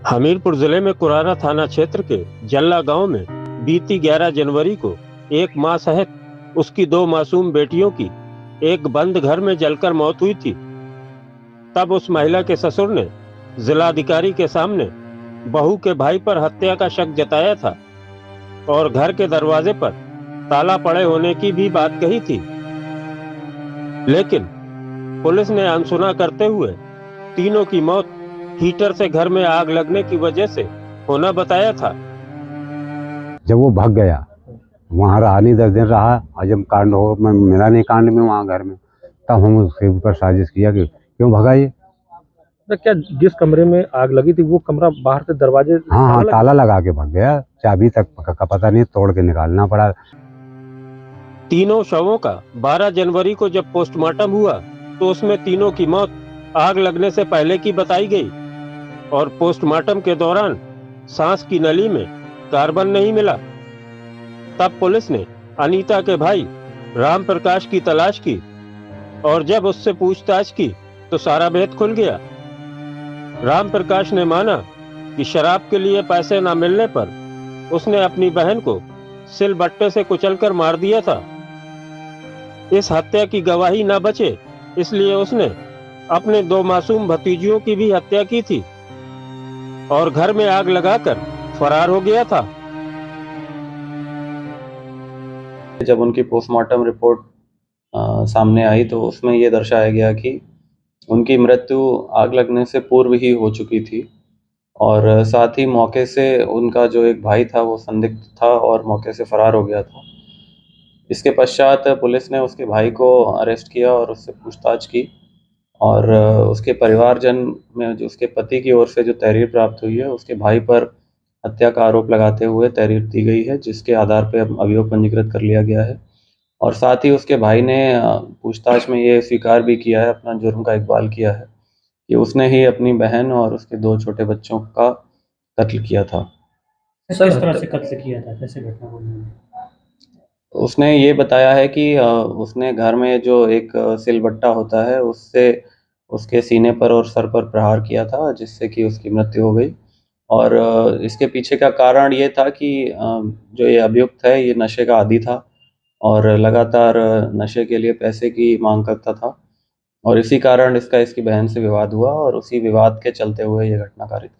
हमीरपुर जिले में कुरारा थाना क्षेत्र के जल्ला गांव में बीती 11 जनवरी को एक मां सहित उसकी 2 मासूम बेटियों की एक बंद घर में जलकर मौत हुई थी। तब उस महिला के ससुर ने जिलाधिकारी के सामने बहू के भाई पर हत्या का शक जताया था और घर के दरवाजे पर ताला पड़े होने की भी बात कही थी। लेकिन पुलिस ने अनसुना करते हुए तीनों की मौत हीटर से घर में आग लगने की वजह से होना बताया था। जब वो भाग गया, वहाँ रहा नहीं, 10 दिन रहा और जब कांड हो मैं मिला नहीं कांड में वहाँ घर में, तब हम उसके ऊपर साजिश किया कि क्यों भगा ये। तो क्या जिस कमरे में आग लगी थी वो कमरा बाहर से दरवाजे हाँ, ताला लगा के भाग गया, चाबी तक का पता नहीं, तोड़ के निकालना पड़ा। तीनों शवों का 12 जनवरी को जब पोस्टमार्टम हुआ तो उसमें तीनों की मौत आग लगने से पहले की बताई गई और पोस्टमार्टम के दौरान सांस की नली में कार्बन नहीं मिला। तब पुलिस ने अनीता के भाई राम प्रकाश की तलाश की और जब उससे पूछताछ की तो सारा भेद खुल गया। राम प्रकाश ने माना कि शराब के लिए पैसे न मिलने पर उसने अपनी बहन को सिलबट्टे से कुचलकर मार दिया था। इस हत्या की गवाही न बचे इसलिए उसने अपने 2 मासूम भतीजियों की भी हत्या की थी और घर में आग लगाकर फरार हो गया था। जब उनकी पोस्टमार्टम रिपोर्ट सामने आई तो उसमें ये दर्शाया गया कि उनकी मृत्यु आग लगने से पूर्व ही हो चुकी थी और साथ ही मौके से उनका जो एक भाई था वो संदिग्ध था और मौके से फरार हो गया था। इसके पश्चात पुलिस ने उसके भाई को अरेस्ट किया और उससे पूछताछ की और उसके परिवारजन में जो उसके पति की ओर से जो तहरीर प्राप्त हुई है उसके भाई पर हत्या का आरोप लगाते हुए तहरीर दी गई है, जिसके आधार पर अभियोग पंजीकृत कर लिया गया है। और साथ ही उसके भाई ने पूछताछ में ये स्वीकार भी किया है, अपना जुर्म का इकबाल किया है कि उसने ही अपनी बहन और उसके 2 छोटे बच्चों का कत्ल किया था। किस तरह से कत्ल किया था, कैसे घटना हुई? उसने ये बताया है कि उसने घर में जो एक सिलबट्टा होता है उससे उसके सीने पर और सर पर प्रहार किया था जिससे कि उसकी मृत्यु हो गई। और इसके पीछे का कारण ये था कि जो ये अभियुक्त है ये नशे का आदी था और लगातार नशे के लिए पैसे की मांग करता था और इसी कारण इसकी बहन से विवाद हुआ और उसी विवाद के चलते हुए ये घटना कारित